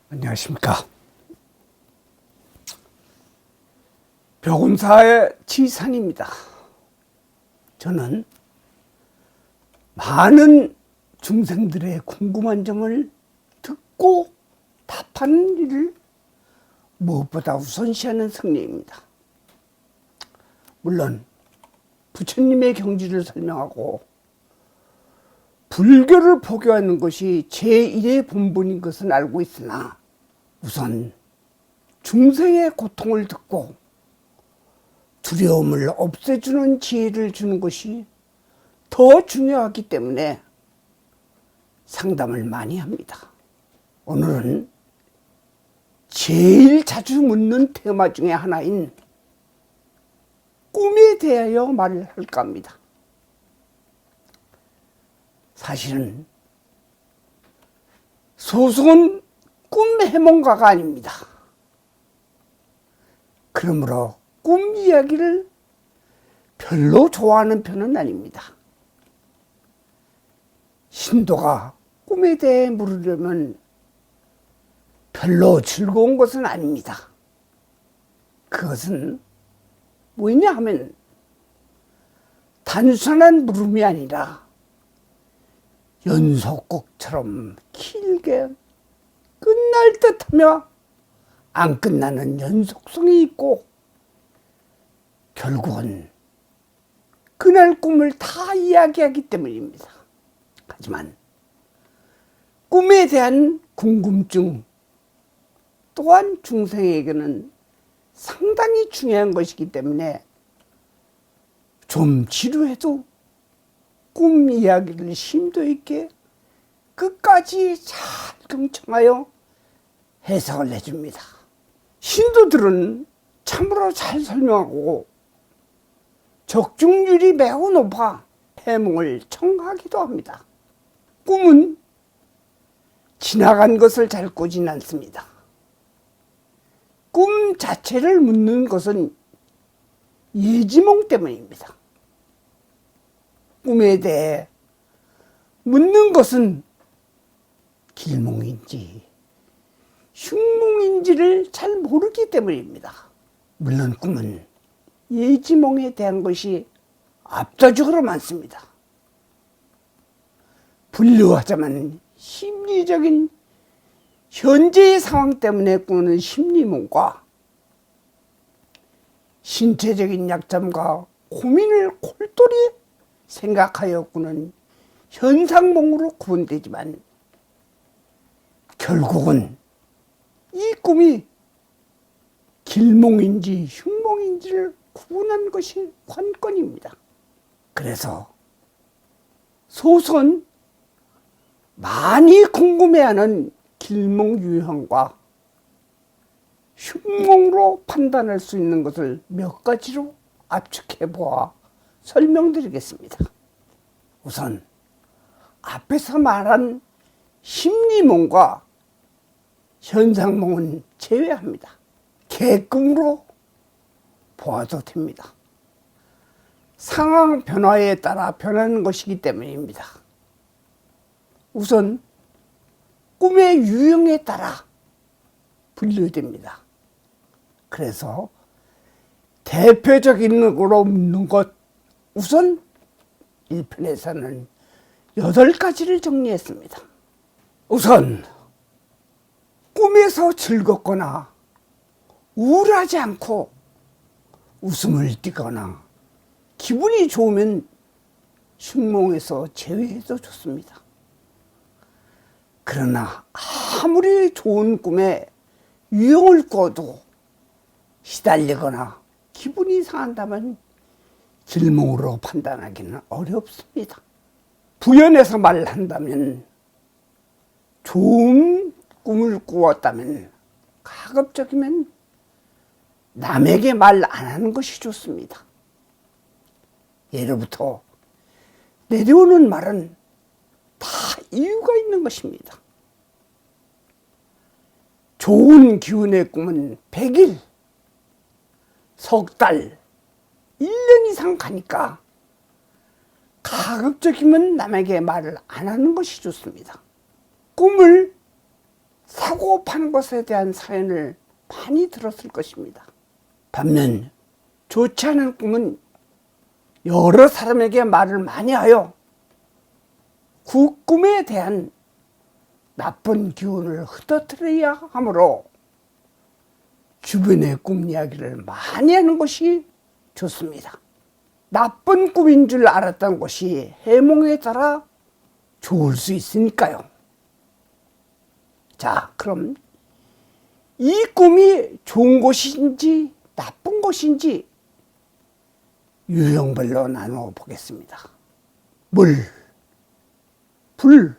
안녕하십니까. 벽음사의 지산입니다. 저는 많은 중생들의 궁금한 점을 듣고 답하는 일을 무엇보다 우선시하는 승리입니다. 물론 부처님의 경지를 설명하고 불교를 포교하는 것이 제1의 본분인 것은 알고 있으나 우선 중생의 고통을 듣고 두려움을 없애주는 지혜를 주는 것이 더 중요하기 때문에 상담을 많이 합니다. 오늘은 제일 자주 묻는 테마 중에 하나인 꿈에 대하여 말을 할까 합니다. 사실은 소승은 꿈 해몽가가 아닙니다. 그러므로 꿈 이야기를 별로 좋아하는 편은 아닙니다. 신도가 꿈에 대해 물으려면 별로 즐거운 것은 아닙니다. 그것은 뭐냐 하면 단순한 물음이 아니라 연속곡처럼 길게 끝날 듯하며 안 끝나는 연속성이 있고 결국은 그날 꿈을 다 이야기하기 때문입니다. 하지만 꿈에 대한 궁금증 또한 중생에게는 상당히 중요한 것이기 때문에 좀 지루해도 꿈 이야기를 심도 있게 끝까지 잘 경청하여 해석을 해줍니다. 신도들은 참으로 잘 설명하고 적중률이 매우 높아 해몽을 청하기도 합니다. 꿈은 지나간 것을 잘 꾸진 않습니다. 꿈 자체를 묻는 것은 예지몽 때문입니다. 꿈에 대해 묻는 것은 길몽인지 흉몽인지를 잘 모르기 때문입니다. 물론 꿈은 예지몽에 대한 것이 압도적으로 많습니다. 분류하자면 심리적인 현재의 상황 때문에 꾸는 심리몽과 신체적인 약점과 고민을 골똘히 생각하여 꾸는 현상몽으로 구분되지만 결국은 이 꿈이 길몽인지 흉몽인지를 구분하는 것이 관건입니다. 그래서 소선 많이 궁금해하는 길몽 유형과 흉몽으로 판단할 수 있는 것을 몇 가지로 압축해 보아 설명드리겠습니다. 우선 앞에서 말한 심리몽과 현상몽은 제외합니다. 개꿈으로 보아도 됩니다. 상황 변화에 따라 변하는 것이기 때문입니다. 우선 꿈의 유형에 따라 분류됩니다. 그래서 대표적인 거로 묻는 것 우선 1편에서는 8가지를 정리했습니다. 우선 꿈에서 즐겁거나 우울하지 않고 웃음을 띠거나 기분이 좋으면 흉몽에서 제외해도 좋습니다. 그러나 아무리 좋은 꿈에 유형을 꿔도 시달리거나 기분이 상한다면 길몽으로 판단하기는 어렵습니다. 부연해서 말한다면 좋은 꿈을 꾸었다면 가급적이면 남에게 말 안 하는 것이 좋습니다. 예로부터 내려오는 말은 다 이유가 있는 것입니다. 좋은 기운의 꿈은 100일, 석 달, 1년 이상 가니까 가급적이면 남에게 말을 안 하는 것이 좋습니다. 꿈을 사고 파는 것에 대한 사연을 많이 들었을 것입니다. 반면 좋지 않은 꿈은 여러 사람에게 말을 많이 하여 그 꿈에 대한 나쁜 기운을 흩어뜨려야 하므로 주변의 꿈 이야기를 많이 하는 것이 좋습니다. 나쁜 꿈인 줄 알았던 것이 해몽에 따라 좋을 수 있으니까요. 자, 그럼 이 꿈이 좋은 것인지 나쁜 것인지 유형별로 나누어 보겠습니다. 물, 불,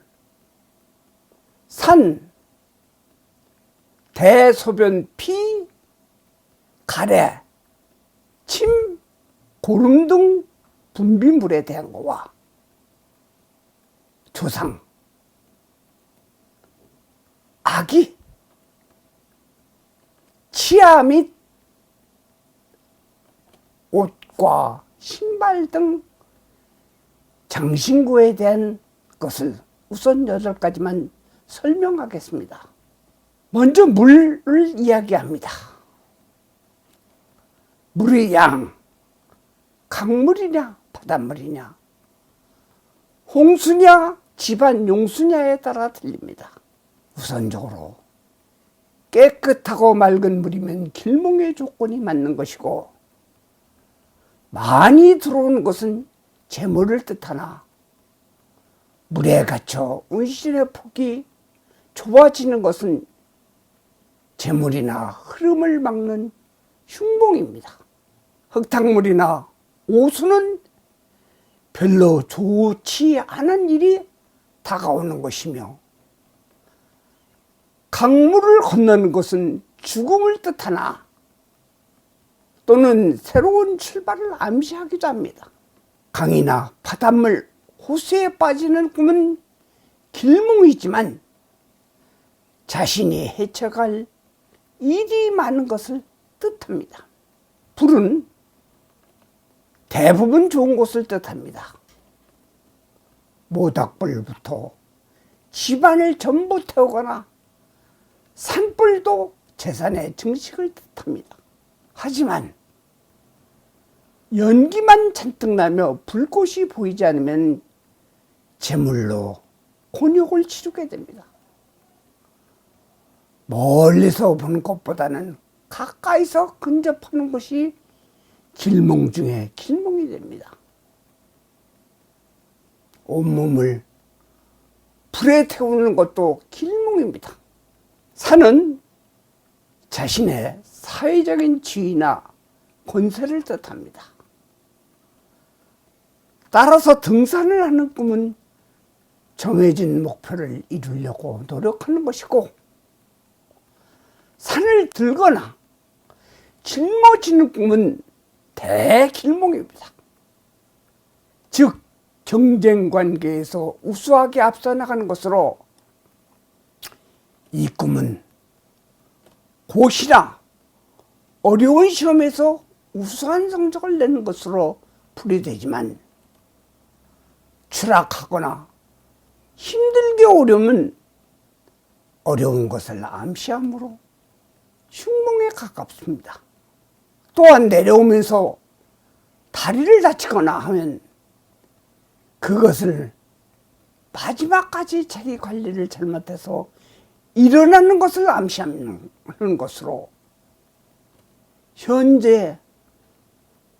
산, 대소변, 피, 가래, 침, 고름 등 분비물에 대한 거와 조상, 아기, 치아 및 옷과 신발 등 장신구에 대한 것을 우선 8가지만 설명하겠습니다. 먼저 물을 이야기합니다. 물의 양, 강물이냐 바닷물이냐, 홍수냐 집안 용수냐에 따라 틀립니다. 우선적으로 깨끗하고 맑은 물이면 길몽의 조건이 맞는 것이고, 많이 들어오는 것은 재물을 뜻하나 물에 갇혀 운신의 폭이 좁아지는 것은 재물이나 흐름을 막는 흉몽입니다. 흙탕물이나 오수는 별로 좋지 않은 일이 다가오는 것이며, 강물을 건너는 것은 죽음을 뜻하나 또는 새로운 출발을 암시하기도 합니다. 강이나 바닷물, 호수에 빠지는 꿈은 길몽이지만 자신이 헤쳐갈 일이 많은 것을 뜻합니다. 불은 대부분 좋은 것을 뜻합니다. 모닥불부터 집안을 전부 태우거나 산불도 재산의 증식을 뜻합니다. 하지만 연기만 잔뜩 나며 불꽃이 보이지 않으면 제물로 곤욕을 치르게 됩니다. 멀리서 보는 것보다는 가까이서 근접하는 것이 길몽 중에 길몽이 됩니다. 온몸을 불에 태우는 것도 길몽입니다. 산은 자신의 사회적인 지위나 권세를 뜻합니다. 따라서 등산을 하는 꿈은 정해진 목표를 이루려고 노력하는 것이고, 산을 들거나 짊어지는 꿈은 대길몽입니다. 즉 경쟁 관계에서 우수하게 앞서 나가는 것으로 이 꿈은 고시나 어려운 시험에서 우수한 성적을 내는 것으로 풀이되지만, 추락하거나 힘들게 오려면 어려운 것을 암시하므로 흉몽에 가깝습니다. 또한 내려오면서 다리를 다치거나 하면 그것을 마지막까지 자기 관리를 잘못해서 일어나는 것을 암시하는 것으로 현재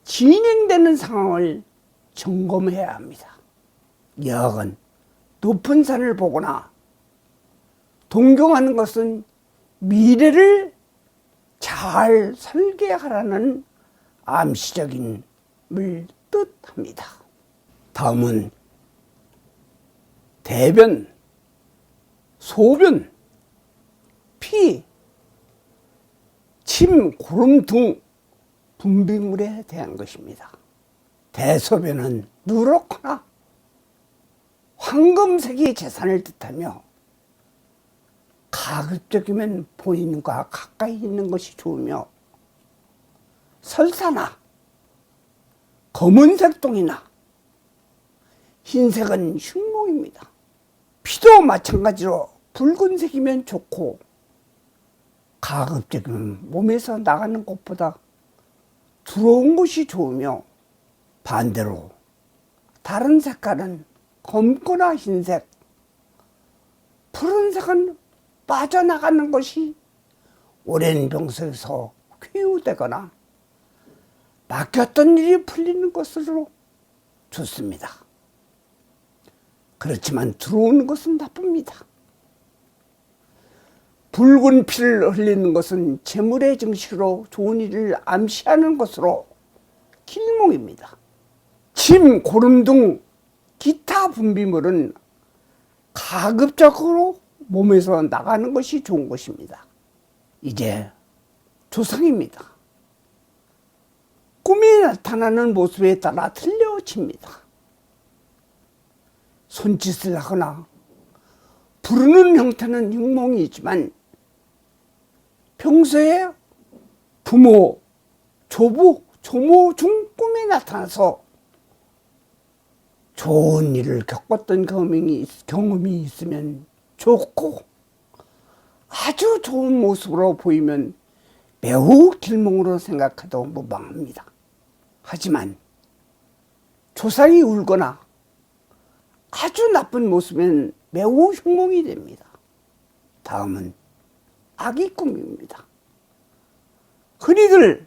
진행되는 상황을 점검해야 합니다. 여하간 높은 산을 보거나 동경하는 것은 미래를 잘 설계하라는 암시적인 을 뜻합니다. 다음은 대변, 소변, 피, 침, 고름 등 분비물에 대한 것입니다. 대소변은 누렇거나 황금색의 재산을 뜻하며, 가급적이면 본인과 가까이 있는 것이 좋으며, 설사나 검은색 똥이나 흰색은 흉몽입니다. 피도 마찬가지로 붉은색이면 좋고 가급적이면 몸에서 나가는 것보다 들어온 것이 좋으며, 반대로 다른 색깔은 검거나 흰색, 푸른색은 빠져나가는 것이 오랜 병석에서 쾌유되거나 맡겼던 일이 풀리는 것으로 좋습니다. 그렇지만 들어오는 것은 나쁩니다. 붉은 피를 흘리는 것은 재물의 증식으로 좋은 일을 암시하는 것으로 길몽입니다. 침, 고름 등 기타 분비물은 가급적으로 몸에서 나가는 것이 좋은 것입니다. 이제 조상입니다. 꿈에 나타나는 모습에 따라 틀려집니다. 손짓을 하거나 부르는 형태는 흉몽이지만 평소에 부모, 조부, 조모 중 꿈에 나타나서 좋은 일을 겪었던 경험이 있으면 좋고, 아주 좋은 모습으로 보이면 매우 길몽으로 생각해도 무방합니다. 하지만 조상이 울거나 아주 나쁜 모습은 매우 흉몽이 됩니다. 다음은 아기 꿈입니다. 흔히들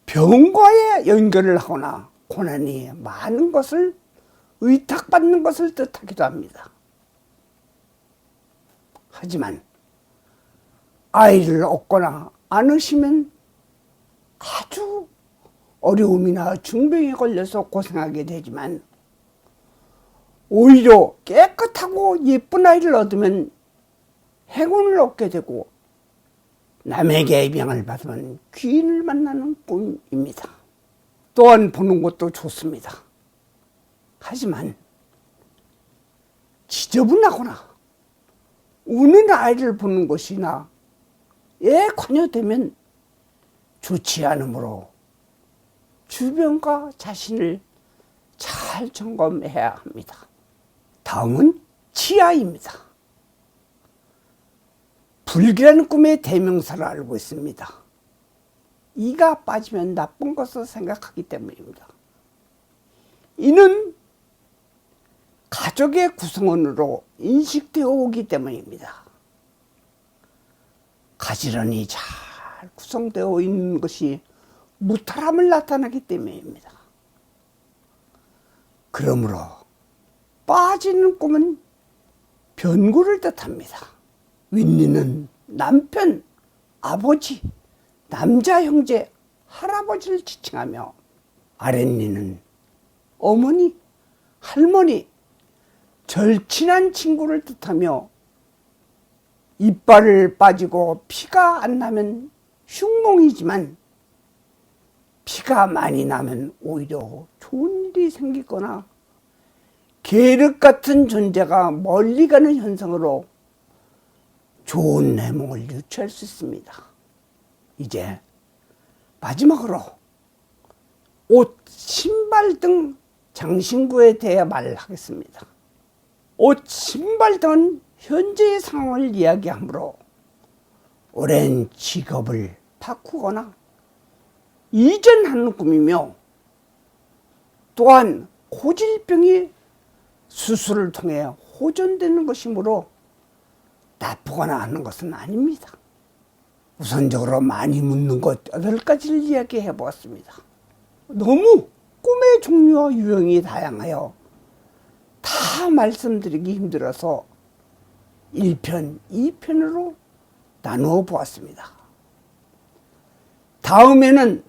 병과의 연결을 하거나 고난이 많은 것을 의탁받는 것을 뜻하기도 합니다. 하지만 아이를 얻거나 안으시면 아주 어려움이나 중병에 걸려서 고생하게 되지만, 오히려 깨끗하고 예쁜 아이를 얻으면 행운을 얻게 되고 남에게 입양을 받으면 귀인을 만나는 꿈입니다. 또한 보는 것도 좋습니다. 하지만 지저분하거나 우는 아이를 보는 것이나 에 관여되면 좋지 않으므로 주변과 자신을 잘 점검해야 합니다. 다음은 치아입니다. 불길한 꿈의 대명사를 알고 있습니다. 이가 빠지면 나쁜 것을 생각하기 때문입니다. 이는 가족의 구성원으로 인식되어 오기 때문입니다. 가지런히 잘 구성되어 있는 것이 무탈함을 나타내기 때문입니다. 그러므로 빠지는 꿈은 변고를 뜻합니다. 윗니는 남편, 아버지, 남자 형제, 할아버지를 지칭하며, 아랫니는 어머니, 할머니, 절친한 친구를 뜻하며, 이빨을 빠지고 피가 안 나면 흉몽이지만 피가 많이 나면 오히려 좋은 일이 생기거나 계륵 같은 존재가 멀리 가는 현상으로 좋은 해몽을 유추할 수 있습니다. 이제 마지막으로 옷, 신발 등 장신구에 대해 말하겠습니다. 옷, 신발 등은 현재의 상황을 이야기하므로 오랜 직업을 바꾸거나 이전하는 꿈이며, 또한 고질병이 수술을 통해 호전되는 것이므로 나쁘거나 하는 것은 아닙니다. 우선적으로 많이 묻는 것 8가지를 이야기해 보았습니다. 너무 꿈의 종류와 유형이 다양하여 다 말씀드리기 힘들어서 1편, 2편으로 나누어 보았습니다. 다음에는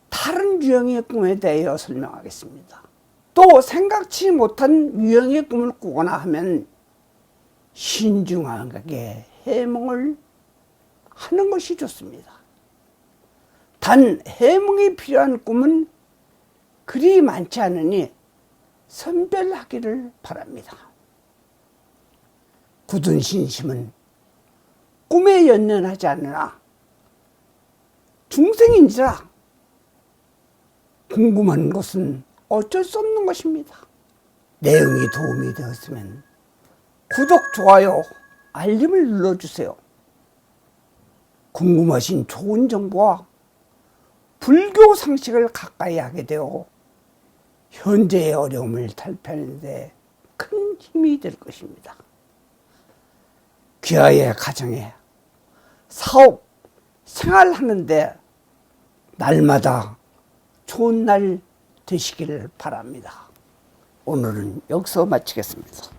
다른 유형의 꿈에 대하여 설명하겠습니다. 또 생각지 못한 유형의 꿈을 꾸거나 하면 신중하게 해몽을 하는 것이 좋습니다. 단 해몽이 필요한 꿈은 그리 많지 않으니 선별하기를 바랍니다. 굳은 신심은 꿈에 연연하지 않으나 중생인지라 궁금한 것은 어쩔 수 없는 것입니다. 내용이 도움이 되었으면 구독, 좋아요, 알림을 눌러주세요. 궁금하신 좋은 정보와 불교 상식을 가까이 하게 되어 현재의 어려움을 탈피하는 데 큰 힘이 될 것입니다. 귀하의 가정에 사업, 생활하는데 날마다 좋은 날 되시기를 바랍니다. 오늘은 여기서 마치겠습니다.